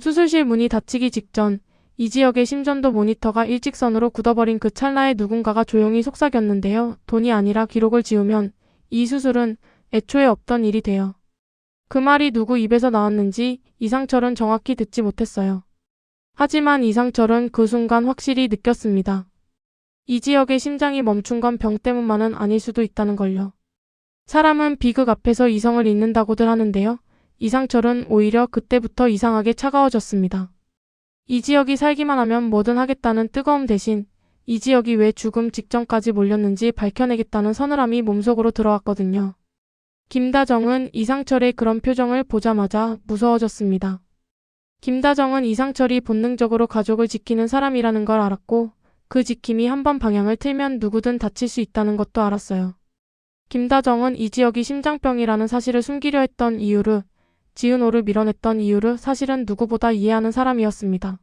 수술실 문이 닫히기 직전 이지혁의 심전도 모니터가 일직선으로 굳어버린 그 찰나에 누군가가 조용히 속삭였는데요. 돈이 아니라 기록을 지우면 이 수술은 애초에 없던 일이 돼요. 그 말이 누구 입에서 나왔는지 이상철은 정확히 듣지 못했어요. 하지만 이상철은 그 순간 확실히 느꼈습니다. 이지혁의 심장이 멈춘 건 병 때문만은 아닐 수도 있다는 걸요. 사람은 비극 앞에서 이성을 잃는다고들 하는데요. 이상철은 오히려 그때부터 이상하게 차가워졌습니다. 이지혁이 살기만 하면 뭐든 하겠다는 뜨거움 대신 이지혁이 왜 죽음 직전까지 몰렸는지 밝혀내겠다는 서늘함이 몸속으로 들어왔거든요. 김다정은 이상철의 그런 표정을 보자마자 무서워졌습니다. 김다정은 이상철이 본능적으로 가족을 지키는 사람이라는 걸 알았고 그 지킴이 한번 방향을 틀면 누구든 다칠 수 있다는 것도 알았어요. 김다정은 이지혁이 심장병이라는 사실을 숨기려 했던 이유를, 지은호를 밀어냈던 이유를 사실은 누구보다 이해하는 사람이었습니다.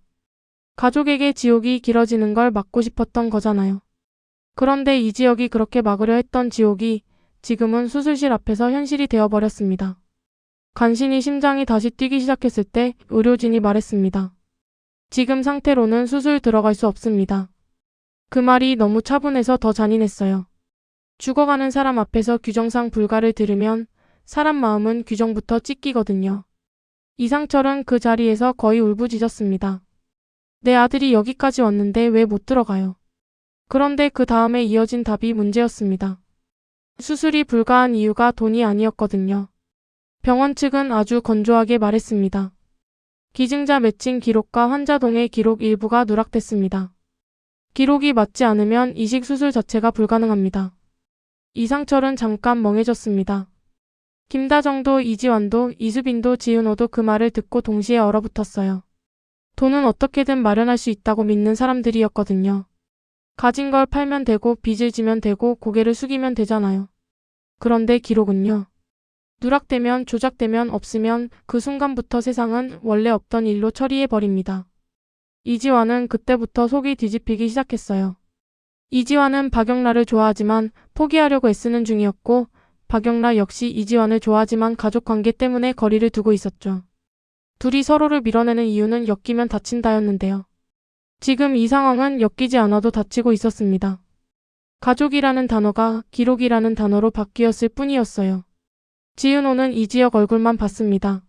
가족에게 지옥이 길어지는 걸 막고 싶었던 거잖아요. 그런데 이지혁이 그렇게 막으려 했던 지옥이 지금은 수술실 앞에서 현실이 되어버렸습니다. 간신히 심장이 다시 뛰기 시작했을 때 의료진이 말했습니다. 지금 상태로는 수술 들어갈 수 없습니다. 그 말이 너무 차분해서 더 잔인했어요. 죽어가는 사람 앞에서 규정상 불가를 들으면 사람 마음은 규정부터 찢기거든요. 이상철은 그 자리에서 거의 울부짖었습니다. 내 아들이 여기까지 왔는데 왜 못 들어가요? 그런데 그 다음에 이어진 답이 문제였습니다. 수술이 불가한 이유가 돈이 아니었거든요. 병원 측은 아주 건조하게 말했습니다. 기증자 매칭 기록과 환자 동의 기록 일부가 누락됐습니다. 기록이 맞지 않으면 이식 수술 자체가 불가능합니다. 이상철은 잠깐 멍해졌습니다. 김다정도 이지환도 이수빈도 지은호도 그 말을 듣고 동시에 얼어붙었어요. 돈은 어떻게든 마련할 수 있다고 믿는 사람들이었거든요. 가진 걸 팔면 되고 빚을 지면 되고 고개를 숙이면 되잖아요. 그런데 기록은요. 누락되면 조작되면 없으면 그 순간부터 세상은 원래 없던 일로 처리해버립니다. 이지환은 그때부터 속이 뒤집히기 시작했어요. 이지환은 박영라를 좋아하지만 포기하려고 애쓰는 중이었고 박영라 역시 이지환을 좋아하지만 가족관계 때문에 거리를 두고 있었죠. 둘이 서로를 밀어내는 이유는 엮이면 다친다였는데요. 지금 이 상황은 엮이지 않아도 다치고 있었습니다. 가족이라는 단어가 기록이라는 단어로 바뀌었을 뿐이었어요. 지은호는 이지혁 얼굴만 봤습니다.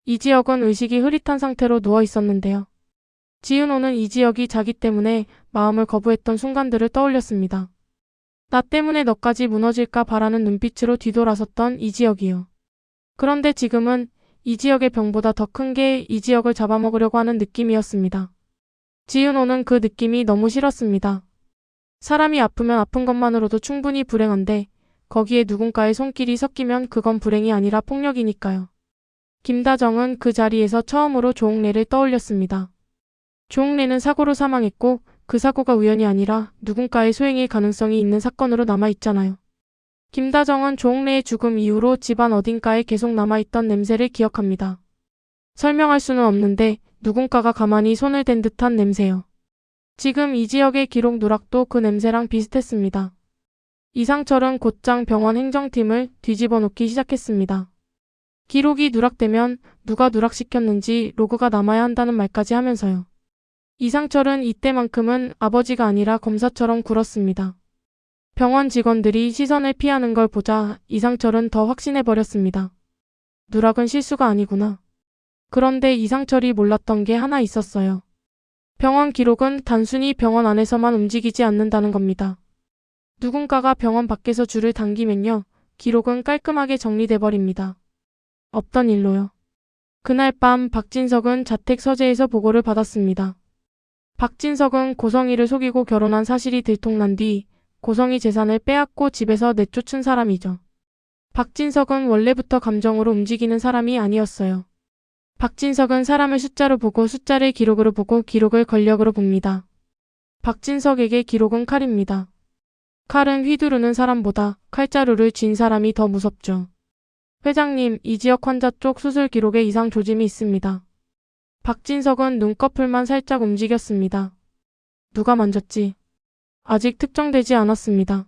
이지혁은 의식이 흐릿한 상태로 누워 있었는데요. 지은호는 이지혁이 자기 때문에 마음을 거부했던 순간들을 떠올렸습니다. 나 때문에 너까지 무너질까 바라는 눈빛으로 뒤돌아섰던 이지혁이요. 그런데 지금은 이지혁의 병보다 더 큰 게 이지혁을 잡아먹으려고 하는 느낌이었습니다. 지은호는 그 느낌이 너무 싫었습니다. 사람이 아프면 아픈 것만으로도 충분히 불행한데 거기에 누군가의 손길이 섞이면 그건 불행이 아니라 폭력이니까요. 김다정은 그 자리에서 처음으로 조옥래를 떠올렸습니다. 조옥래는 사고로 사망했고 그 사고가 우연이 아니라 누군가의 소행일 가능성이 있는 사건으로 남아있잖아요. 김다정은 조옥래의 죽음 이후로 집안 어딘가에 계속 남아있던 냄새를 기억합니다. 설명할 수는 없는데 누군가가 가만히 손을 댄 듯한 냄새요. 지금 이지혁의 기록 누락도 그 냄새랑 비슷했습니다. 이상철은 곧장 병원 행정팀을 뒤집어 놓기 시작했습니다. 기록이 누락되면 누가 누락시켰는지 로그가 남아야 한다는 말까지 하면서요. 이상철은 이때만큼은 아버지가 아니라 검사처럼 굴었습니다. 병원 직원들이 시선을 피하는 걸 보자 이상철은 더 확신해버렸습니다. 누락은 실수가 아니구나. 그런데 이상철이 몰랐던 게 하나 있었어요. 병원 기록은 단순히 병원 안에서만 움직이지 않는다는 겁니다. 누군가가 병원 밖에서 줄을 당기면요. 기록은 깔끔하게 정리돼버립니다. 없던 일로요. 그날 밤 박진석은 자택 서재에서 보고를 받았습니다. 박진석은 고성이를 속이고 결혼한 사실이 들통난 뒤 고성이 재산을 빼앗고 집에서 내쫓은 사람이죠. 박진석은 원래부터 감정으로 움직이는 사람이 아니었어요. 박진석은 사람을 숫자로 보고 숫자를 기록으로 보고 기록을 권력으로 봅니다. 박진석에게 기록은 칼입니다. 칼은 휘두르는 사람보다 칼자루를 쥔 사람이 더 무섭죠. 회장님, 이지혁 환자 쪽 수술 기록에 이상 조짐이 있습니다. 박진석은 눈꺼풀만 살짝 움직였습니다. 누가 만졌지? 아직 특정되지 않았습니다.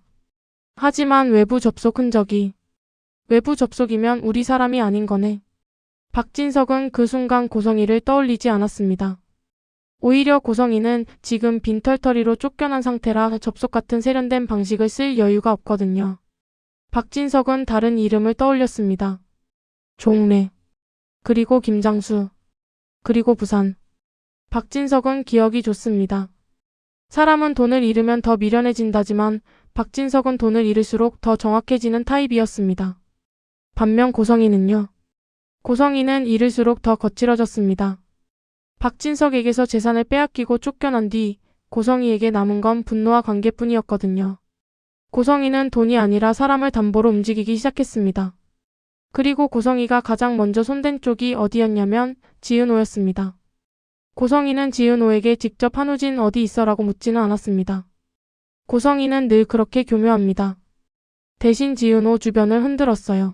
하지만 외부 접속 흔적이. 외부 접속이면 우리 사람이 아닌 거네. 박진석은 그 순간 고성이를 떠올리지 않았습니다. 오히려 고성이는 지금 빈털터리로 쫓겨난 상태라 접속 같은 세련된 방식을 쓸 여유가 없거든요. 박진석은 다른 이름을 떠올렸습니다. 종래, 그리고 김장수, 그리고 부산. 박진석은 기억이 좋습니다. 사람은 돈을 잃으면 더 미련해진다지만 박진석은 돈을 잃을수록 더 정확해지는 타입이었습니다. 반면 고성이는요. 고성이는 잃을수록 더 거칠어졌습니다. 박진석에게서 재산을 빼앗기고 쫓겨난 뒤 고성이에게 남은 건 분노와 관계뿐이었거든요. 고성이는 돈이 아니라 사람을 담보로 움직이기 시작했습니다. 그리고 고성이가 가장 먼저 손댄 쪽이 어디였냐면 지은호였습니다. 고성이는 지은호에게 직접 한우진 어디 있어라고 묻지는 않았습니다. 고성이는 늘 그렇게 교묘합니다. 대신 지은호 주변을 흔들었어요.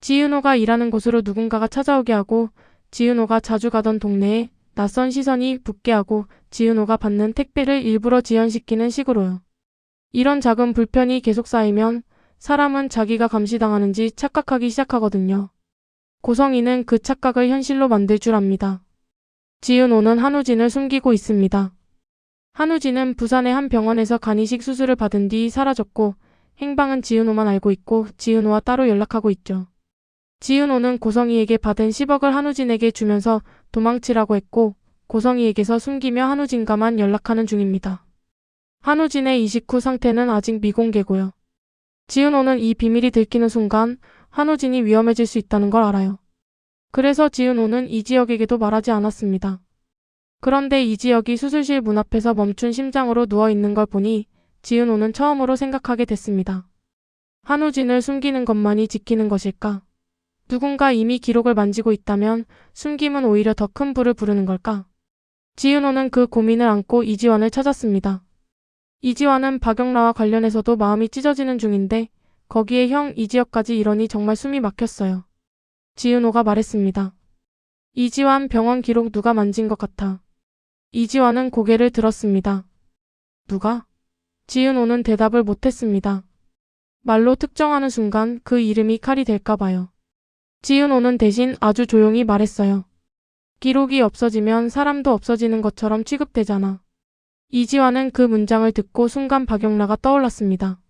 지은호가 일하는 곳으로 누군가가 찾아오게 하고 지은호가 자주 가던 동네에 낯선 시선이 붙게 하고 지은호가 받는 택배를 일부러 지연시키는 식으로요. 이런 작은 불편이 계속 쌓이면 사람은 자기가 감시당하는지 착각하기 시작하거든요. 고성이는 그 착각을 현실로 만들 줄 압니다. 지은호는 한우진을 숨기고 있습니다. 한우진은 부산의 한 병원에서 간이식 수술을 받은 뒤 사라졌고 행방은 지은호만 알고 있고 지은호와 따로 연락하고 있죠. 지은호는 고성이에게 받은 10억을 한우진에게 주면서 도망치라고 했고 고성이에게서 숨기며 한우진과만 연락하는 중입니다. 한우진의 이식 후 상태는 아직 미공개고요. 지은호는 이 비밀이 들키는 순간 한우진이 위험해질 수 있다는 걸 알아요. 그래서 지은호는 이지혁에게도 말하지 않았습니다. 그런데 이지혁이 수술실 문 앞에서 멈춘 심장으로 누워있는 걸 보니 지은호는 처음으로 생각하게 됐습니다. 한우진을 숨기는 것만이 지키는 것일까? 누군가 이미 기록을 만지고 있다면 숨김은 오히려 더 큰 불을 부르는 걸까? 지은호는 그 고민을 안고 이지환을 찾았습니다. 이지환은 박영라와 관련해서도 마음이 찢어지는 중인데 거기에 형 이지혁까지 이러니 정말 숨이 막혔어요. 지은호가 말했습니다. 이지환 병원 기록 누가 만진 것 같아. 이지환은 고개를 들었습니다. 누가? 지은호는 대답을 못했습니다. 말로 특정하는 순간 그 이름이 칼이 될까 봐요. 지은호는 대신 아주 조용히 말했어요. 기록이 없어지면 사람도 없어지는 것처럼 취급되잖아. 이지환은 그 문장을 듣고 순간 박영라가 떠올랐습니다.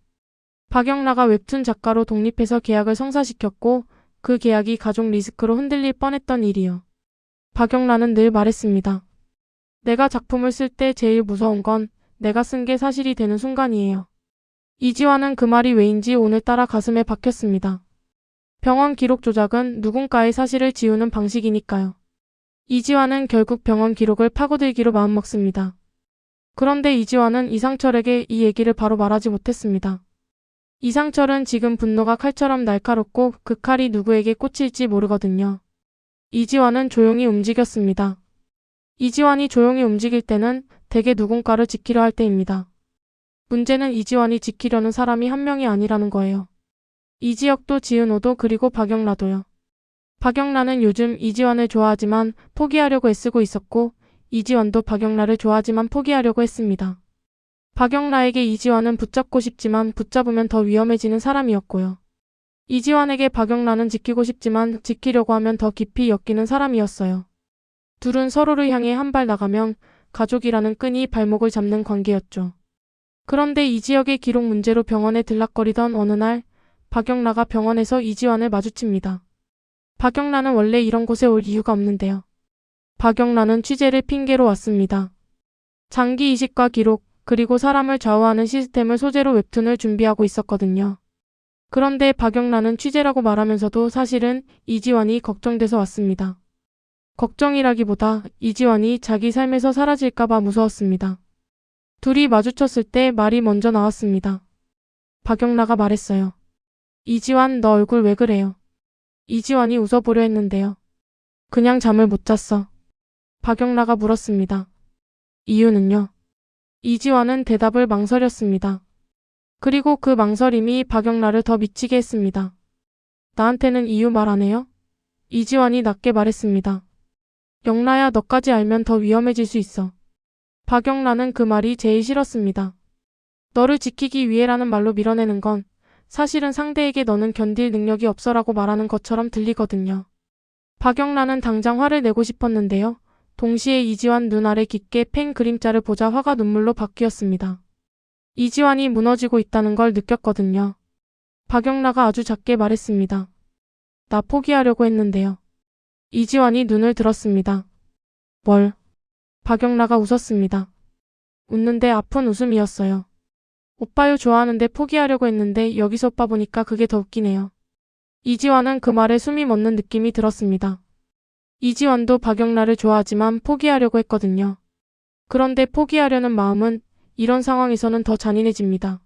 박영라가 웹툰 작가로 독립해서 계약을 성사시켰고 그 계약이 가족 리스크로 흔들릴 뻔했던 일이요. 박영라는 늘 말했습니다. 내가 작품을 쓸 때 제일 무서운 건 내가 쓴 게 사실이 되는 순간이에요. 이지환은 그 말이 왜인지 오늘따라 가슴에 박혔습니다. 병원 기록 조작은 누군가의 사실을 지우는 방식이니까요. 이지환은 결국 병원 기록을 파고들기로 마음먹습니다. 그런데 이지환은 이상철에게 이 얘기를 바로 말하지 못했습니다. 이상철은 지금 분노가 칼처럼 날카롭고 그 칼이 누구에게 꽂힐지 모르거든요. 이지환은 조용히 움직였습니다. 이지환이 조용히 움직일 때는 대개 누군가를 지키려 할 때입니다. 문제는 이지환이 지키려는 사람이 한 명이 아니라는 거예요. 이지혁도 지은호도 그리고 박영라도요. 박영라는 요즘 이지환을 좋아하지만 포기하려고 애쓰고 있었고 이지환도 박영라를 좋아하지만 포기하려고 했습니다. 박영라에게 이지환은 붙잡고 싶지만 붙잡으면 더 위험해지는 사람이었고요. 이지환에게 박영라는 지키고 싶지만 지키려고 하면 더 깊이 엮이는 사람이었어요. 둘은 서로를 향해 한 발 나가면 가족이라는 끈이 발목을 잡는 관계였죠. 그런데 이지혁의 기록 문제로 병원에 들락거리던 어느 날 박영라가 병원에서 이지환을 마주칩니다. 박영라는 원래 이런 곳에 올 이유가 없는데요. 박영라는 취재를 핑계로 왔습니다. 장기 이식과 기록, 그리고 사람을 좌우하는 시스템을 소재로 웹툰을 준비하고 있었거든요. 그런데 박영라는 취재라고 말하면서도 사실은 이지환이 걱정돼서 왔습니다. 걱정이라기보다 이지환이 자기 삶에서 사라질까봐 무서웠습니다. 둘이 마주쳤을 때 말이 먼저 나왔습니다. 박영라가 말했어요. 이지환, 너 얼굴 왜 그래요? 이지환이 웃어보려 했는데요. 그냥 잠을 못 잤어. 박영라가 물었습니다. 이유는요? 이지환은 대답을 망설였습니다. 그리고 그 망설임이 박영라를 더 미치게 했습니다. 나한테는 이유 말 안 해요? 이지환이 낮게 말했습니다. 영라야, 너까지 알면 더 위험해질 수 있어. 박영라는 그 말이 제일 싫었습니다. 너를 지키기 위해라는 말로 밀어내는 건 사실은 상대에게 너는 견딜 능력이 없어라고 말하는 것처럼 들리거든요. 박영란은 당장 화를 내고 싶었는데요. 동시에 이지환 눈 아래 깊게 팬 그림자를 보자 화가 눈물로 바뀌었습니다. 이지환이 무너지고 있다는 걸 느꼈거든요. 박영라가 아주 작게 말했습니다. 나 포기하려고 했는데요. 이지환이 눈을 들었습니다. 뭘? 박영라가 웃었습니다. 웃는데 아픈 웃음이었어요. 오빠요 좋아하는데 포기하려고 했는데 여기서 오빠 보니까 그게 더 웃기네요. 이지환은 그 말에 숨이 멎는 느낌이 들었습니다. 이지환도 박영라를 좋아하지만 포기하려고 했거든요. 그런데 포기하려는 마음은 이런 상황에서는 더 잔인해집니다.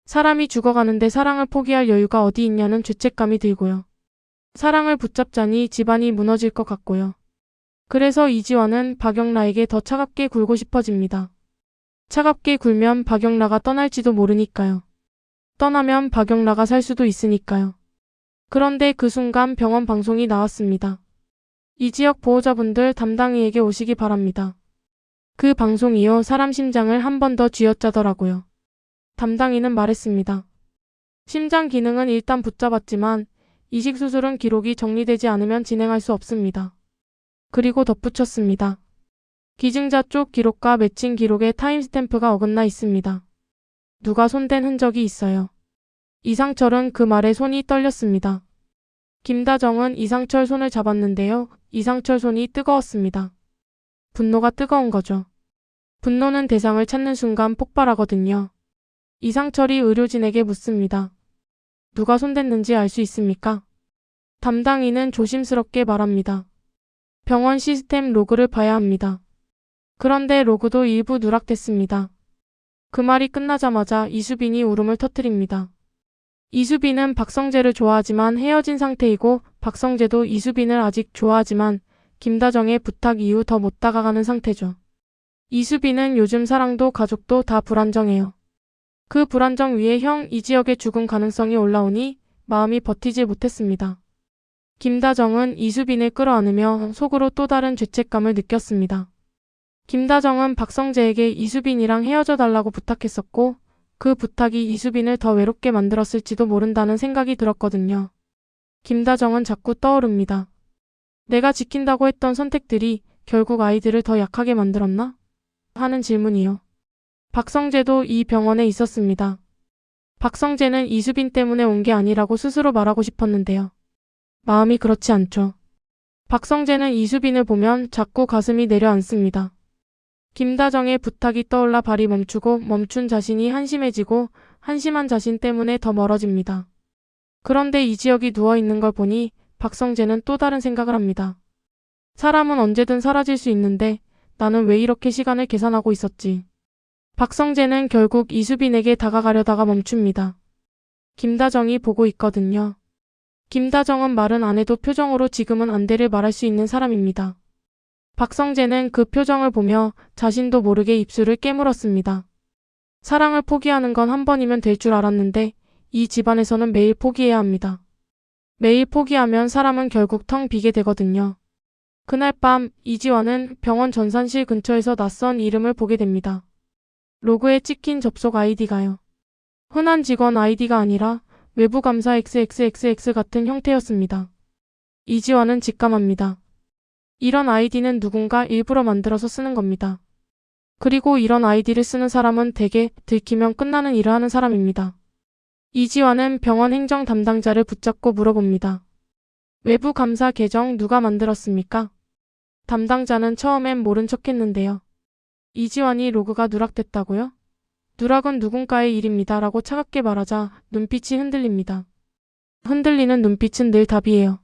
사람이 죽어가는데 사랑을 포기할 여유가 어디 있냐는 죄책감이 들고요. 사랑을 붙잡자니 집안이 무너질 것 같고요. 그래서 이지환은 박영라에게 더 차갑게 굴고 싶어집니다. 차갑게 굴면 박영라가 떠날지도 모르니까요. 떠나면 박영라가 살 수도 있으니까요. 그런데 그 순간 병원 방송이 나왔습니다. 이 지역 보호자분들 담당이에게 오시기 바랍니다. 그 방송 이후 사람 심장을 한 번 더 쥐어짜더라고요. 담당이는 말했습니다. 심장 기능은 일단 붙잡았지만 이식 수술은 기록이 정리되지 않으면 진행할 수 없습니다. 그리고 덧붙였습니다. 기증자 쪽 기록과 매칭 기록에 타임스탬프가 어긋나 있습니다. 누가 손댄 흔적이 있어요. 이상철은 그 말에 손이 떨렸습니다. 김다정은 이상철 손을 잡았는데요. 이상철 손이 뜨거웠습니다. 분노가 뜨거운 거죠. 분노는 대상을 찾는 순간 폭발하거든요. 이상철이 의료진에게 묻습니다. 누가 손댔는지 알 수 있습니까? 담당인은 조심스럽게 말합니다. 병원 시스템 로그를 봐야 합니다. 그런데 로그도 일부 누락됐습니다. 그 말이 끝나자마자 이수빈이 울음을 터뜨립니다. 이수빈은 박성재를 좋아하지만 헤어진 상태이고 박성재도 이수빈을 아직 좋아하지만 김다정의 부탁 이후 더 못 다가가는 상태죠. 이수빈은 요즘 사랑도 가족도 다 불안정해요. 그 불안정 위에 형 이지혁의 죽음 가능성이 올라오니 마음이 버티지 못했습니다. 김다정은 이수빈을 끌어안으며 속으로 또 다른 죄책감을 느꼈습니다. 김다정은 박성재에게 이수빈이랑 헤어져 달라고 부탁했었고 그 부탁이 이수빈을 더 외롭게 만들었을지도 모른다는 생각이 들었거든요. 김다정은 자꾸 떠오릅니다. 내가 지킨다고 했던 선택들이 결국 아이들을 더 약하게 만들었나? 하는 질문이요. 박성재도 이 병원에 있었습니다. 박성재는 이수빈 때문에 온 게 아니라고 스스로 말하고 싶었는데요. 마음이 그렇지 않죠. 박성재는 이수빈을 보면 자꾸 가슴이 내려앉습니다. 김다정의 부탁이 떠올라 발이 멈추고 멈춘 자신이 한심해지고 한심한 자신 때문에 더 멀어집니다. 그런데 이지혁이 누워있는 걸 보니 박성재는 또 다른 생각을 합니다. 사람은 언제든 사라질 수 있는데 나는 왜 이렇게 시간을 계산하고 있었지. 박성재는 결국 이수빈에게 다가가려다가 멈춥니다. 김다정이 보고 있거든요. 김다정은 말은 안 해도 표정으로 지금은 안돼를 말할 수 있는 사람입니다. 박성재는 그 표정을 보며 자신도 모르게 입술을 깨물었습니다. 사랑을 포기하는 건 한 번이면 될 줄 알았는데 이 집안에서는 매일 포기해야 합니다. 매일 포기하면 사람은 결국 텅 비게 되거든요. 그날 밤 이지환은 병원 전산실 근처에서 낯선 이름을 보게 됩니다. 로그에 찍힌 접속 아이디가요. 흔한 직원 아이디가 아니라 외부 감사 XXXX 같은 형태였습니다. 이지환은 직감합니다. 이런 아이디는 누군가 일부러 만들어서 쓰는 겁니다. 그리고 이런 아이디를 쓰는 사람은 대개 들키면 끝나는 일을 하는 사람입니다. 이지환은 병원 행정 담당자를 붙잡고 물어봅니다. 외부 감사 계정 누가 만들었습니까? 담당자는 처음엔 모른 척했는데요. 이지환이 로그가 누락됐다고요? 누락은 누군가의 일입니다. 라고 차갑게 말하자 눈빛이 흔들립니다. 흔들리는 눈빛은 늘 답이에요.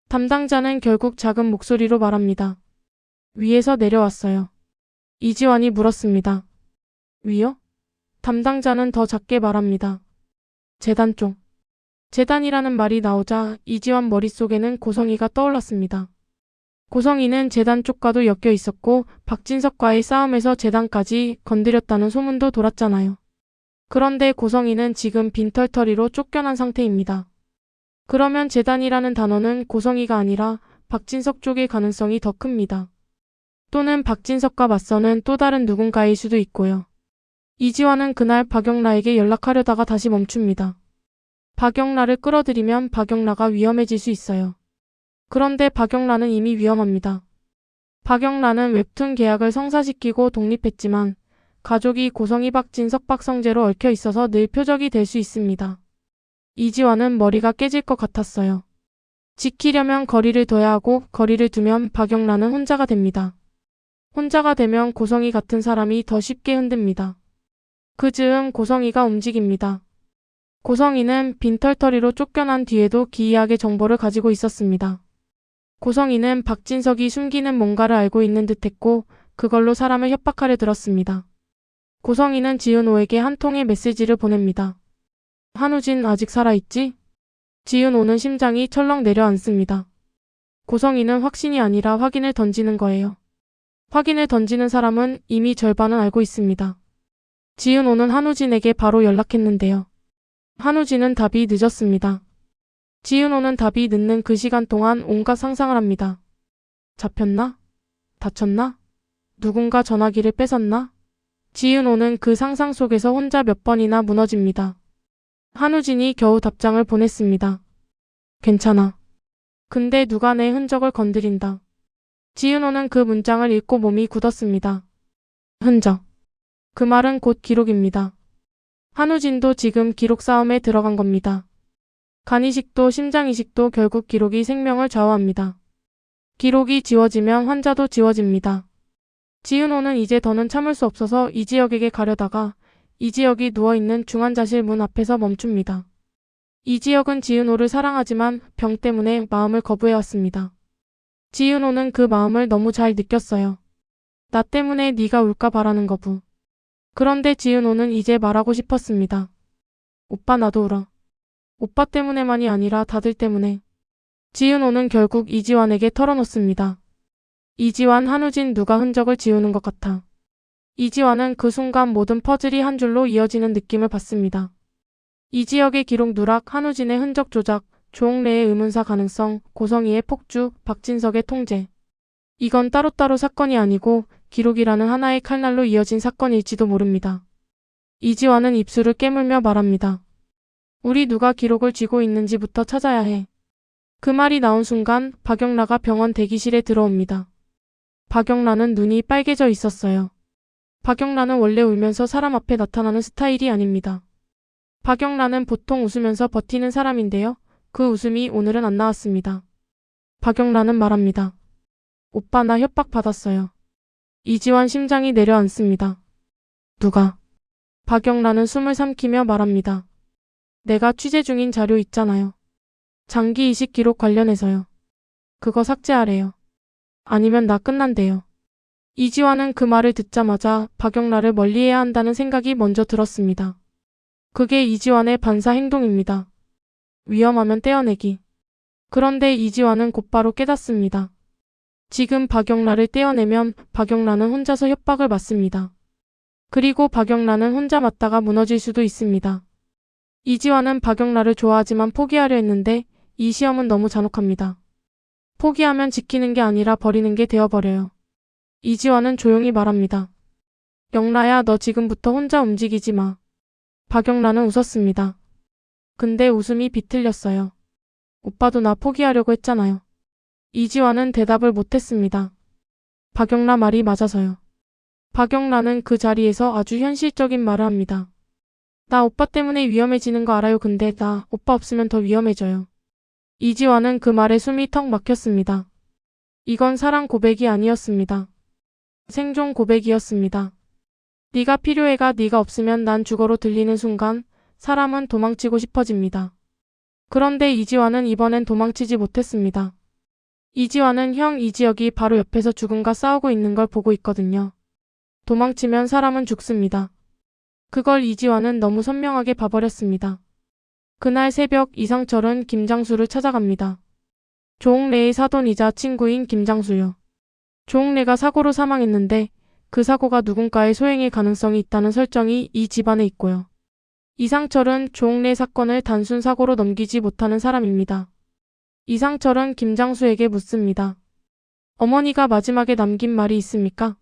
담당자는 결국 작은 목소리로 말합니다. 위에서 내려왔어요. 이지환이 물었습니다. 위요? 담당자는 더 작게 말합니다. 재단 쪽. 재단이라는 말이 나오자 이지환 머릿속에는 고성이가 떠올랐습니다. 고성이는 재단 쪽과도 엮여 있었고 박진석과의 싸움에서 재단까지 건드렸다는 소문도 돌았잖아요. 그런데 고성이는 지금 빈털터리로 쫓겨난 상태입니다. 그러면 재단이라는 단어는 고성이가 아니라 박진석 쪽의 가능성이 더 큽니다. 또는 박진석과 맞서는 또 다른 누군가일 수도 있고요. 이지환은 그날 박영라에게 연락하려다가 다시 멈춥니다. 박영라를 끌어들이면 박영라가 위험해질 수 있어요. 그런데 박영란은 이미 위험합니다. 박영란은 웹툰 계약을 성사시키고 독립했지만 가족이 고성희 박진석 박성재로 얽혀 있어서 늘 표적이 될 수 있습니다. 이지환은 머리가 깨질 것 같았어요. 지키려면 거리를 둬야 하고 거리를 두면 박영란은 혼자가 됩니다. 혼자가 되면 고성희 같은 사람이 더 쉽게 흔듭니다. 그 즈음 고성희가 움직입니다. 고성희는 빈털터리로 쫓겨난 뒤에도 기이하게 정보를 가지고 있었습니다. 고성희는 박진석이 숨기는 뭔가를 알고 있는 듯했고 그걸로 사람을 협박하려 들었습니다. 고성희는 지은호에게 한 통의 메시지를 보냅니다. 한우진 아직 살아있지? 지은호는 심장이 철렁 내려앉습니다. 고성희는 확신이 아니라 확인을 던지는 거예요. 확인을 던지는 사람은 이미 절반은 알고 있습니다. 지은호는 한우진에게 바로 연락했는데요. 한우진은 답이 늦었습니다. 지은호는 답이 늦는 그 시간 동안 온갖 상상을 합니다. 잡혔나? 다쳤나? 누군가 전화기를 뺏었나? 지은호는 그 상상 속에서 혼자 몇 번이나 무너집니다. 한우진이 겨우 답장을 보냈습니다. 괜찮아. 근데 누가 내 흔적을 건드린다. 지은호는 그 문장을 읽고 몸이 굳었습니다. 흔적. 그 말은 곧 기록입니다. 한우진도 지금 기록 싸움에 들어간 겁니다. 간이식도 심장이식도 결국 기록이 생명을 좌우합니다. 기록이 지워지면 환자도 지워집니다. 지은호는 이제 더는 참을 수 없어서 이지혁에게 가려다가 이지혁이 누워있는 중환자실 문 앞에서 멈춥니다. 이지혁은 지은호를 사랑하지만 병 때문에 마음을 거부해왔습니다. 지은호는 그 마음을 너무 잘 느꼈어요. 나 때문에 네가 울까 바라는 거부. 그런데 지은호는 이제 말하고 싶었습니다. 오빠 나도 울어. 오빠 때문에만이 아니라 다들 때문에. 지은호는 결국 이지환에게 털어놓습니다. 이지환, 한우진 누가 흔적을 지우는 것 같아. 이지환은 그 순간 모든 퍼즐이 한 줄로 이어지는 느낌을 받습니다. 이지혁의 기록 누락, 한우진의 흔적 조작, 조홍래의 의문사 가능성, 고성희의 폭주, 박진석의 통제. 이건 따로따로 사건이 아니고 기록이라는 하나의 칼날로 이어진 사건일지도 모릅니다. 이지환은 입술을 깨물며 말합니다. 우리 누가 기록을 쥐고 있는지부터 찾아야 해. 그 말이 나온 순간 박영라가 병원 대기실에 들어옵니다. 박영라는 눈이 빨개져 있었어요. 박영라는 원래 울면서 사람 앞에 나타나는 스타일이 아닙니다. 박영라는 보통 웃으면서 버티는 사람인데요. 그 웃음이 오늘은 안 나왔습니다. 박영라는 말합니다. 오빠 나 협박받았어요. 이지환 심장이 내려앉습니다. 누가? 박영라는 숨을 삼키며 말합니다. 내가 취재 중인 자료 있잖아요. 장기 이식 기록 관련해서요. 그거 삭제하래요. 아니면 나 끝난대요. 이지환은 그 말을 듣자마자 박영라를 멀리해야 한다는 생각이 먼저 들었습니다. 그게 이지환의 반사 행동입니다. 위험하면 떼어내기. 그런데 이지환은 곧바로 깨닫습니다. 지금 박영라를 떼어내면 박영라는 혼자서 협박을 맞습니다. 그리고 박영라는 혼자 맞다가 무너질 수도 있습니다. 이지환은 박영라를 좋아하지만 포기하려 했는데 이 시험은 너무 잔혹합니다. 포기하면 지키는 게 아니라 버리는 게 되어버려요. 이지환은 조용히 말합니다. 영라야 너 지금부터 혼자 움직이지 마. 박영라는 웃었습니다. 근데 웃음이 비틀렸어요. 오빠도 나 포기하려고 했잖아요. 이지환은 대답을 못했습니다. 박영라 말이 맞아서요. 박영라는 그 자리에서 아주 현실적인 말을 합니다. 나 오빠 때문에 위험해지는 거 알아요. 근데 나 오빠 없으면 더 위험해져요. 이지환은 그 말에 숨이 턱 막혔습니다. 이건 사랑 고백이 아니었습니다. 생존 고백이었습니다. 네가 필요해가 네가 없으면 난 죽어로 들리는 순간 사람은 도망치고 싶어집니다. 그런데 이지환은 이번엔 도망치지 못했습니다. 이지환은 형 이지혁이 바로 옆에서 죽음과 싸우고 있는 걸 보고 있거든요. 도망치면 사람은 죽습니다. 그걸 이지환은 너무 선명하게 봐버렸습니다. 그날 새벽 이상철은 김장수를 찾아갑니다. 조홍래의 사돈이자 친구인 김장수요. 조홍래가 사고로 사망했는데 그 사고가 누군가의 소행일 가능성이 있다는 설정이 이 집안에 있고요. 이상철은 조홍래 사건을 단순 사고로 넘기지 못하는 사람입니다. 이상철은 김장수에게 묻습니다. 어머니가 마지막에 남긴 말이 있습니까?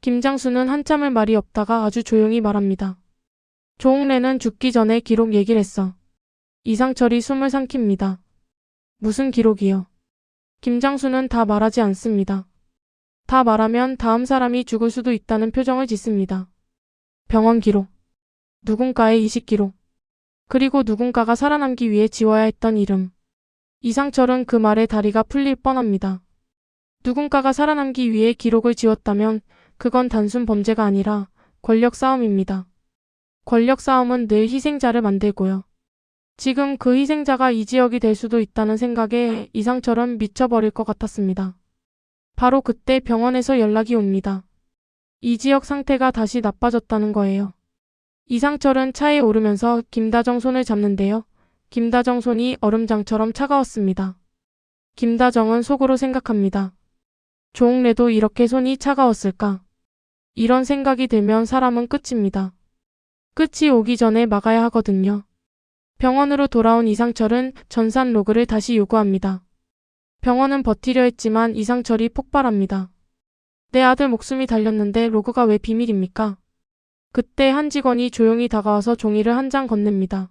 김장수는 한참을 말이 없다가 아주 조용히 말합니다. 조홍래는 죽기 전에 기록 얘기를 했어. 이상철이 숨을 삼킵니다. 무슨 기록이요? 김장수는 다 말하지 않습니다. 다 말하면 다음 사람이 죽을 수도 있다는 표정을 짓습니다. 병원 기록, 누군가의 이식 기록, 그리고 누군가가 살아남기 위해 지워야 했던 이름. 이상철은 그 말에 다리가 풀릴 뻔합니다. 누군가가 살아남기 위해 기록을 지웠다면 그건 단순 범죄가 아니라 권력 싸움입니다. 권력 싸움은 늘 희생자를 만들고요. 지금 그 희생자가 이지혁이 될 수도 있다는 생각에 이상철은 미쳐버릴 것 같았습니다. 바로 그때 병원에서 연락이 옵니다. 이지혁 상태가 다시 나빠졌다는 거예요. 이상철은 차에 오르면서 김다정 손을 잡는데요. 김다정 손이 얼음장처럼 차가웠습니다. 김다정은 속으로 생각합니다. 조옥래도 이렇게 손이 차가웠을까? 이런 생각이 들면 사람은 끝입니다. 끝이 오기 전에 막아야 하거든요. 병원으로 돌아온 이상철은 전산 로그를 다시 요구합니다. 병원은 버티려 했지만 이상철이 폭발합니다. 내 아들 목숨이 달렸는데 로그가 왜 비밀입니까? 그때 한 직원이 조용히 다가와서 종이를 한 장 건넵니다.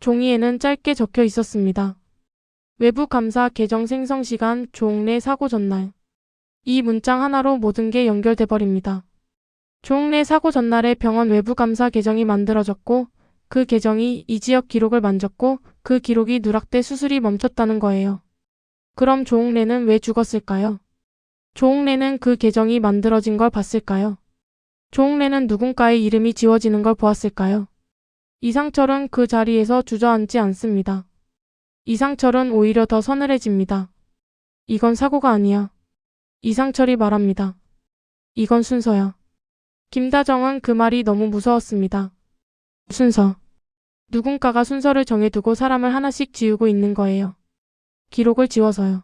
종이에는 짧게 적혀 있었습니다. 외부 감사 계정 생성 시간 조옥래 사고 전날. 이 문장 하나로 모든 게 연결돼 버립니다. 조옥래 사고 전날에 병원 외부 감사 계정이 만들어졌고 그 계정이 이지혁 기록을 만졌고 그 기록이 누락돼 수술이 멈췄다는 거예요. 그럼 조옥래는 왜 죽었을까요? 조옥래는 그 계정이 만들어진 걸 봤을까요? 조옥래는 누군가의 이름이 지워지는 걸 보았을까요? 이상철은 그 자리에서 주저앉지 않습니다. 이상철은 오히려 더 서늘해집니다. 이건 사고가 아니야. 이상철이 말합니다. 이건 순서야. 김다정은 그 말이 너무 무서웠습니다. 순서. 누군가가 순서를 정해두고 사람을 하나씩 지우고 있는 거예요. 기록을 지워서요.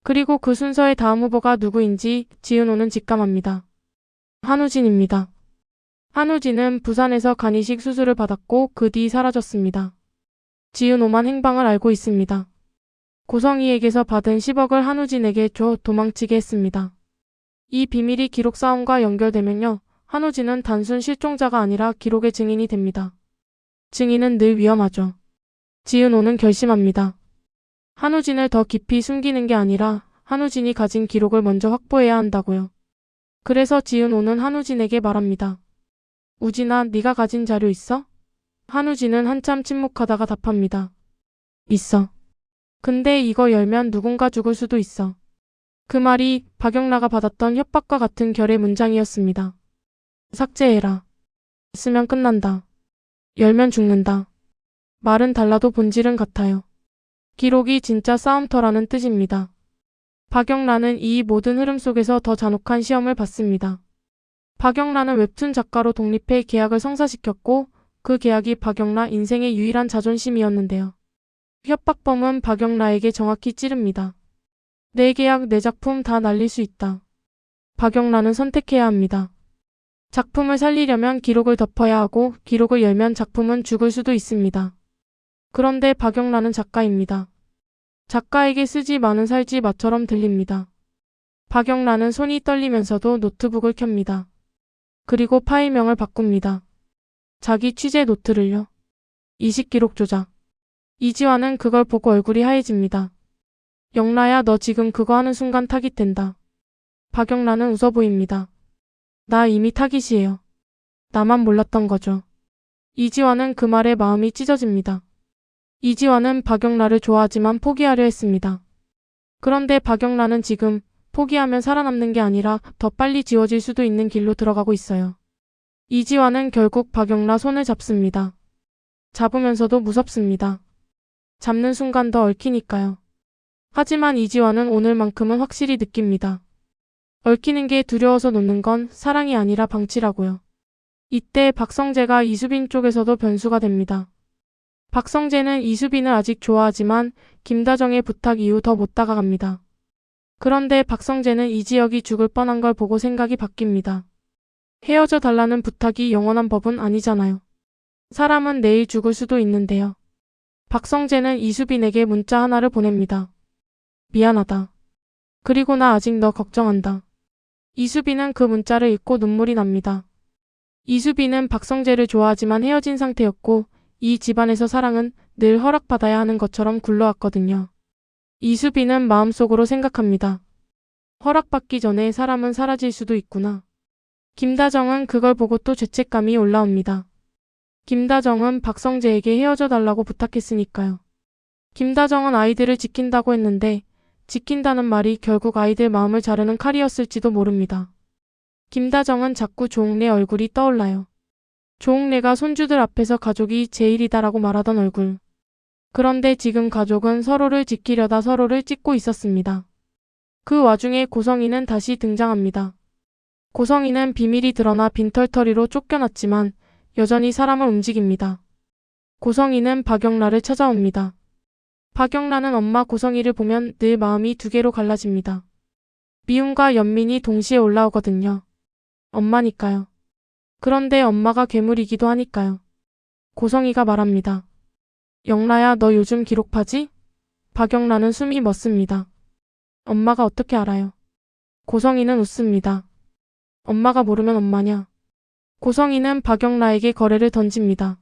그리고 그 순서의 다음 후보가 누구인지 지은호는 직감합니다. 한우진입니다. 한우진은 부산에서 간이식 수술을 받았고 그 뒤 사라졌습니다. 지은호만 행방을 알고 있습니다. 고성희에게서 받은 10억을 한우진에게 줘 도망치게 했습니다. 이 비밀이 기록 싸움과 연결되면요. 한우진은 단순 실종자가 아니라 기록의 증인이 됩니다. 증인은 늘 위험하죠. 지은호는 결심합니다. 한우진을 더 깊이 숨기는 게 아니라 한우진이 가진 기록을 먼저 확보해야 한다고요. 그래서 지은호는 한우진에게 말합니다. 우진아, 네가 가진 자료 있어? 한우진은 한참 침묵하다가 답합니다. 있어. 근데 이거 열면 누군가 죽을 수도 있어. 그 말이 박영라가 받았던 협박과 같은 결의 문장이었습니다. 삭제해라. 쓰면 끝난다. 열면 죽는다. 말은 달라도 본질은 같아요. 기록이 진짜 싸움터라는 뜻입니다. 박영라는 이 모든 흐름 속에서 더 잔혹한 시험을 받습니다. 박영라는 웹툰 작가로 독립해 계약을 성사시켰고 그 계약이 박영라 인생의 유일한 자존심이었는데요. 협박범은 박영라에게 정확히 찌릅니다. 내 계약, 내 작품 다 날릴 수 있다. 박영라는 선택해야 합니다. 작품을 살리려면 기록을 덮어야 하고 기록을 열면 작품은 죽을 수도 있습니다. 그런데 박영라는 작가입니다. 작가에게 쓰지 마는 살지 마처럼 들립니다. 박영라는 손이 떨리면서도 노트북을 켭니다. 그리고 파일명을 바꿉니다. 자기 취재 노트를요. 이식 기록 조작. 이지화는 그걸 보고 얼굴이 하얘집니다. 영라야, 너 지금 그거 하는 순간 타깃 된다. 박영라는 웃어 보입니다. 나 이미 타깃이에요. 나만 몰랐던 거죠. 이지화는 그 말에 마음이 찢어집니다. 이지화는 박영라를 좋아하지만 포기하려 했습니다. 그런데 박영라는 지금 포기하면 살아남는 게 아니라 더 빨리 지워질 수도 있는 길로 들어가고 있어요. 이지화는 결국 박영라 손을 잡습니다. 잡으면서도 무섭습니다. 잡는 순간 더 얽히니까요. 하지만 이지화는 오늘만큼은 확실히 느낍니다. 얽히는 게 두려워서 놓는 건 사랑이 아니라 방치라고요. 이때 박성재가 이수빈 쪽에서도 변수가 됩니다. 박성재는 이수빈을 아직 좋아하지만 김다정의 부탁 이후 더 못 다가갑니다. 그런데 박성재는 이지혁이 죽을 뻔한 걸 보고 생각이 바뀝니다. 헤어져 달라는 부탁이 영원한 법은 아니잖아요. 사람은 내일 죽을 수도 있는데요. 박성재는 이수빈에게 문자 하나를 보냅니다. 미안하다. 그리고 나 아직 너 걱정한다. 이수빈은 그 문자를 읽고 눈물이 납니다. 이수빈은 박성재를 좋아하지만 헤어진 상태였고 이 집안에서 사랑은 늘 허락받아야 하는 것처럼 굴러왔거든요. 이수빈은 마음속으로 생각합니다. 허락받기 전에 사람은 사라질 수도 있구나. 김다정은 그걸 보고 또 죄책감이 올라옵니다. 김다정은 박성재에게 헤어져 달라고 부탁했으니까요. 김다정은 아이들을 지킨다고 했는데 지킨다는 말이 결국 아이들 마음을 자르는 칼이었을지도 모릅니다. 김다정은 자꾸 조옥래 얼굴이 떠올라요. 조옥래가 손주들 앞에서 가족이 제일이다라고 말하던 얼굴. 그런데 지금 가족은 서로를 지키려다 서로를 찢고 있었습니다. 그 와중에 고성이는 다시 등장합니다. 고성이는 비밀이 드러나 빈털터리로 쫓겨났지만 여전히 사람을 움직입니다. 고성이는 박영란을 찾아옵니다. 박영란은 엄마 고성이를 보면 늘 마음이 두 개로 갈라집니다. 미움과 연민이 동시에 올라오거든요. 엄마니까요. 그런데 엄마가 괴물이기도 하니까요. 고성이가 말합니다. 영라야, 너 요즘 기록파지? 박영란은 숨이 멎습니다. 엄마가 어떻게 알아요? 고성이는 웃습니다. 엄마가 모르면 엄마냐? 고성이는 박영라에게 거래를 던집니다.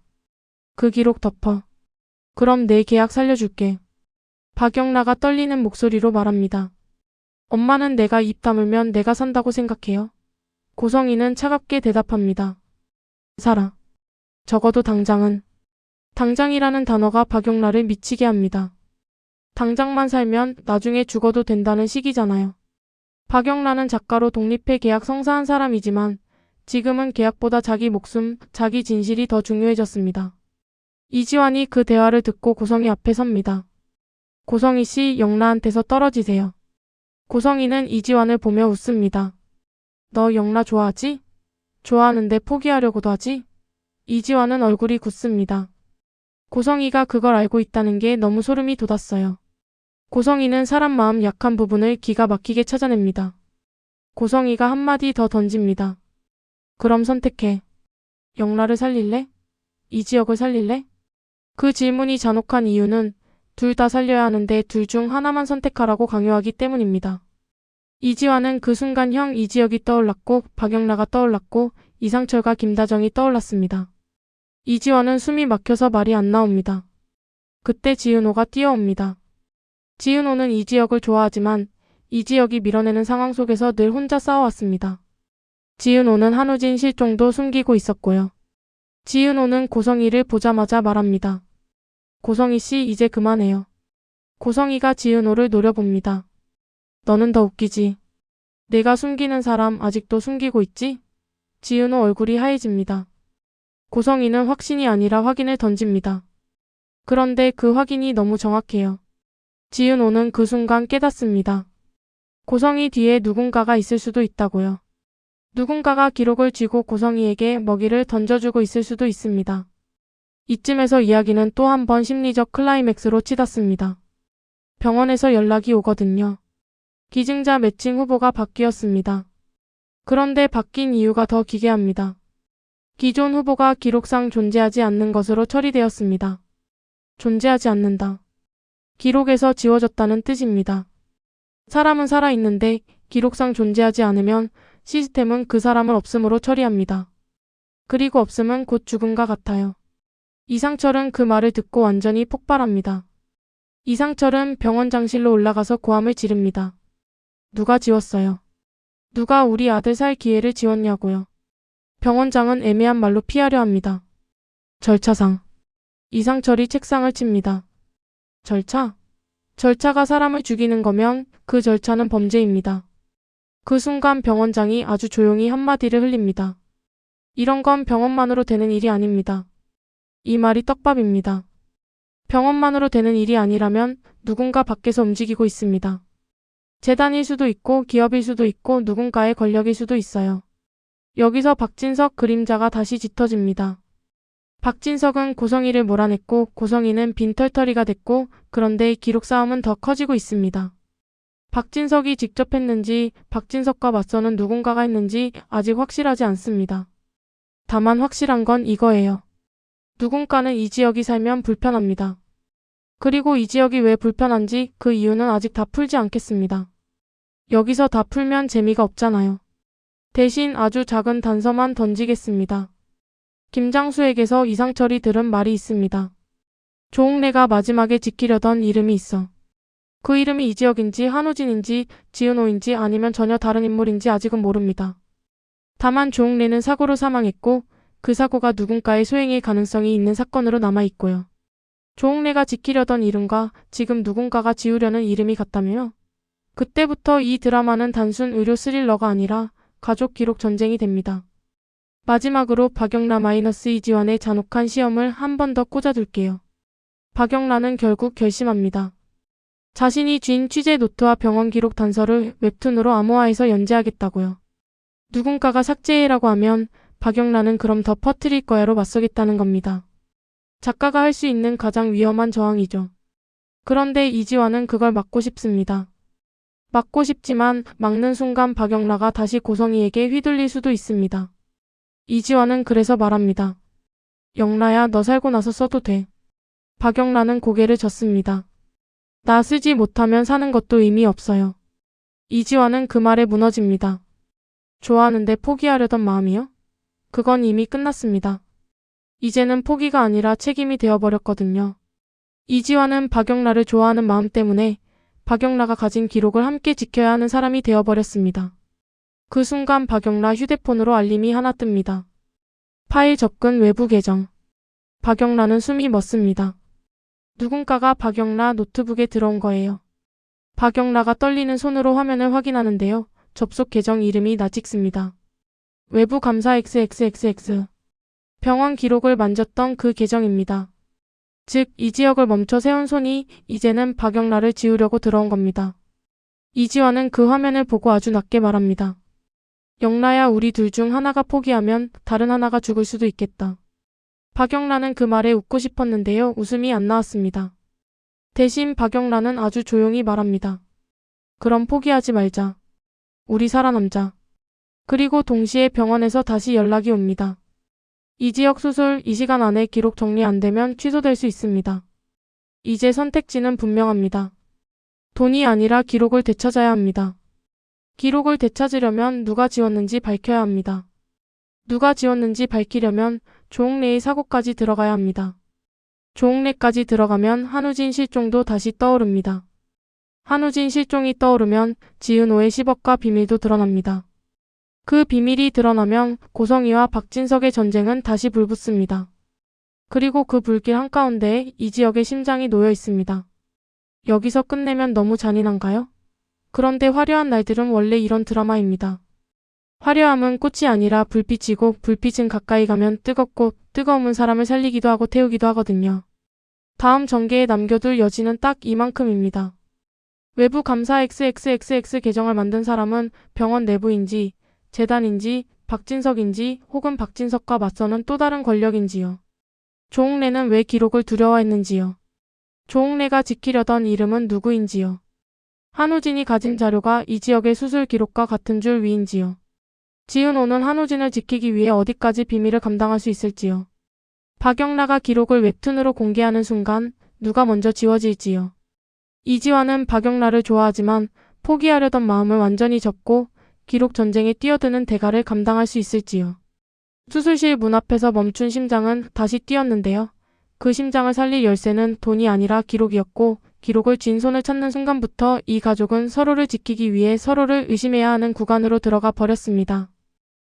그 기록 덮어. 그럼 내 계약 살려줄게. 박영라가 떨리는 목소리로 말합니다. 엄마는 내가 입 다물면 내가 산다고 생각해요? 고성이는 차갑게 대답합니다. 살아. 적어도 당장은. 당장이라는 단어가 박영라를 미치게 합니다. 당장만 살면 나중에 죽어도 된다는 식이잖아요. 박영란은 작가로 독립해 계약 성사한 사람이지만 지금은 계약보다 자기 목숨, 자기 진실이 더 중요해졌습니다. 이지환이 그 대화를 듣고 고성이 앞에 섭니다. 고성이 씨, 영라한테서 떨어지세요. 고성이는 이지환을 보며 웃습니다. 너 영라 좋아하지? 좋아하는데 포기하려고도 하지? 이지환은 얼굴이 굳습니다. 고성이가 그걸 알고 있다는 게 너무 소름이 돋았어요. 고성이는 사람 마음 약한 부분을 기가 막히게 찾아냅니다. 고성이가 한마디 더 던집니다. 그럼 선택해. 영라를 살릴래? 이지혁을 살릴래? 그 질문이 잔혹한 이유는 둘 다 살려야 하는데 둘 중 하나만 선택하라고 강요하기 때문입니다. 이지환은 그 순간 형 이지혁이 떠올랐고 박영라가 떠올랐고 이상철과 김다정이 떠올랐습니다. 이지환은 숨이 막혀서 말이 안 나옵니다. 그때 지은호가 뛰어옵니다. 지은호는 이지혁을 좋아하지만 이지혁이 밀어내는 상황 속에서 늘 혼자 싸워왔습니다. 지은호는 한우진 실종도 숨기고 있었고요. 지은호는 고성이를 보자마자 말합니다. 고성이 씨, 이제 그만해요. 고성이가 지은호를 노려봅니다. 너는 더 웃기지. 내가 숨기는 사람 아직도 숨기고 있지? 지은호 얼굴이 하얘집니다. 고성이는 확신이 아니라 확인을 던집니다. 그런데 그 확인이 너무 정확해요. 지은호는 그 순간 깨닫습니다. 고성이 뒤에 누군가가 있을 수도 있다고요. 누군가가 기록을 쥐고 고성이에게 먹이를 던져주고 있을 수도 있습니다. 이쯤에서 이야기는 또 한 번 심리적 클라이맥스로 치닫습니다. 병원에서 연락이 오거든요. 기증자 매칭 후보가 바뀌었습니다. 그런데 바뀐 이유가 더 기괴합니다. 기존 후보가 기록상 존재하지 않는 것으로 처리되었습니다. 존재하지 않는다. 기록에서 지워졌다는 뜻입니다. 사람은 살아있는데 기록상 존재하지 않으면 시스템은 그 사람을 없음으로 처리합니다. 그리고 없음은 곧 죽음과 같아요. 이상철은 그 말을 듣고 완전히 폭발합니다. 이상철은 병원 장실로 올라가서 고함을 지릅니다. 누가 지웠어요? 누가 우리 아들 살 기회를 지웠냐고요. 병원장은 애매한 말로 피하려 합니다. 절차상. 이상철이 책상을 칩니다. 절차? 절차가 사람을 죽이는 거면 그 절차는 범죄입니다. 그 순간 병원장이 아주 조용히 한마디를 흘립니다. 이런 건 병원만으로 되는 일이 아닙니다. 이 말이 떡밥입니다. 병원만으로 되는 일이 아니라면 누군가 밖에서 움직이고 있습니다. 재단일 수도 있고 기업일 수도 있고 누군가의 권력일 수도 있어요. 여기서 박진석 그림자가 다시 짙어집니다. 박진석은 고성이를 몰아냈고 고성이는 빈털터리가 됐고 그런데 기록 싸움은 더 커지고 있습니다. 박진석이 직접 했는지 박진석과 맞서는 누군가가 했는지 아직 확실하지 않습니다. 다만 확실한 건 이거예요. 누군가는 이 지역이 살면 불편합니다. 그리고 이 지역이 왜 불편한지 그 이유는 아직 다 풀지 않겠습니다. 여기서 다 풀면 재미가 없잖아요. 대신 아주 작은 단서만 던지겠습니다. 김장수에게서 이상철이 들은 말이 있습니다. 조옥래가 마지막에 지키려던 이름이 있어. 그 이름이 이지혁인지 한우진인지 지은호인지 아니면 전혀 다른 인물인지 아직은 모릅니다. 다만 조홍래는 사고로 사망했고 그 사고가 누군가의 소행일 가능성이 있는 사건으로 남아있고요. 조홍래가 지키려던 이름과 지금 누군가가 지우려는 이름이 같다며요. 그때부터 이 드라마는 단순 의료 스릴러가 아니라 가족 기록 전쟁이 됩니다. 마지막으로 박영라-이지환의 잔혹한 시험을 한 번 더 꽂아둘게요. 박영라는 결국 결심합니다. 자신이 쥔 취재 노트와 병원 기록 단서를 웹툰으로 암호화해서 연재하겠다고요. 누군가가 삭제해라고 하면 박영라는 그럼 더 퍼뜨릴 거야로 맞서겠다는 겁니다. 작가가 할 수 있는 가장 위험한 저항이죠. 그런데 이지환은 그걸 막고 싶습니다. 막고 싶지만 막는 순간 박영라가 다시 고성희에게 휘둘릴 수도 있습니다. 이지환은 그래서 말합니다. 영라야, 너 살고 나서 써도 돼. 박영라는 고개를 젓습니다. 나 쓰지 못하면 사는 것도 의미 없어요. 이지환은 그 말에 무너집니다. 좋아하는데 포기하려던 마음이요? 그건 이미 끝났습니다. 이제는 포기가 아니라 책임이 되어버렸거든요. 이지환은 박영라를 좋아하는 마음 때문에 박영라가 가진 기록을 함께 지켜야 하는 사람이 되어버렸습니다. 그 순간 박영라 휴대폰으로 알림이 하나 뜹니다. 파일 접근 외부 계정. 박영라는 숨이 멎습니다. 누군가가 박영라 노트북에 들어온 거예요. 박영라가 떨리는 손으로 화면을 확인하는데요. 접속 계정 이름이 나직스입니다. 외부 감사 XXXX. 병원 기록을 만졌던 그 계정입니다. 즉 이지혁을 멈춰 세운 손이 이제는 박영라를 지우려고 들어온 겁니다. 이지환은 그 화면을 보고 아주 낮게 말합니다. 영라야, 우리 둘 중 하나가 포기하면 다른 하나가 죽을 수도 있겠다. 박영라는 그 말에 웃고 싶었는데요. 웃음이 안 나왔습니다. 대신 박영라는 아주 조용히 말합니다. 그럼 포기하지 말자. 우리 살아남자. 그리고 동시에 병원에서 다시 연락이 옵니다. 이지혁 수술 이 시간 안에 기록 정리 안 되면 취소될 수 있습니다. 이제 선택지는 분명합니다. 돈이 아니라 기록을 되찾아야 합니다. 기록을 되찾으려면 누가 지웠는지 밝혀야 합니다. 누가 지웠는지 밝히려면 조홍래의 사고까지 들어가야 합니다. 조홍래까지 들어가면 한우진 실종도 다시 떠오릅니다. 한우진 실종이 떠오르면 지은호의 10억과 비밀도 드러납니다. 그 비밀이 드러나면 고성희와 박진석의 전쟁은 다시 불붙습니다. 그리고 그 불길 한가운데에 이지혁의 심장이 놓여 있습니다. 여기서 끝내면 너무 잔인한가요? 그런데 화려한 날들은 원래 이런 드라마입니다. 화려함은 꽃이 아니라 불빛이고 불빛은 가까이 가면 뜨겁고 뜨거움은 사람을 살리기도 하고 태우기도 하거든요. 다음 전개에 남겨둘 여지는 딱 이만큼입니다. 외부 감사 XXXX 계정을 만든 사람은 병원 내부인지 재단인지 박진석인지 혹은 박진석과 맞서는 또 다른 권력인지요. 조홍래는 왜 기록을 두려워했는지요. 조홍래가 지키려던 이름은 누구인지요. 한우진이 가진 자료가 이지혁의 수술 기록과 같은 줄 위인지요. 지은호는 한우진을 지키기 위해 어디까지 비밀을 감당할 수 있을지요. 박영라가 기록을 웹툰으로 공개하는 순간 누가 먼저 지워질지요. 이지환은 박영라를 좋아하지만 포기하려던 마음을 완전히 접고 기록 전쟁에 뛰어드는 대가를 감당할 수 있을지요. 수술실 문 앞에서 멈춘 심장은 다시 뛰었는데요. 그 심장을 살릴 열쇠는 돈이 아니라 기록이었고 기록을 쥔 손을 찾는 순간부터 이 가족은 서로를 지키기 위해 서로를 의심해야 하는 구간으로 들어가 버렸습니다.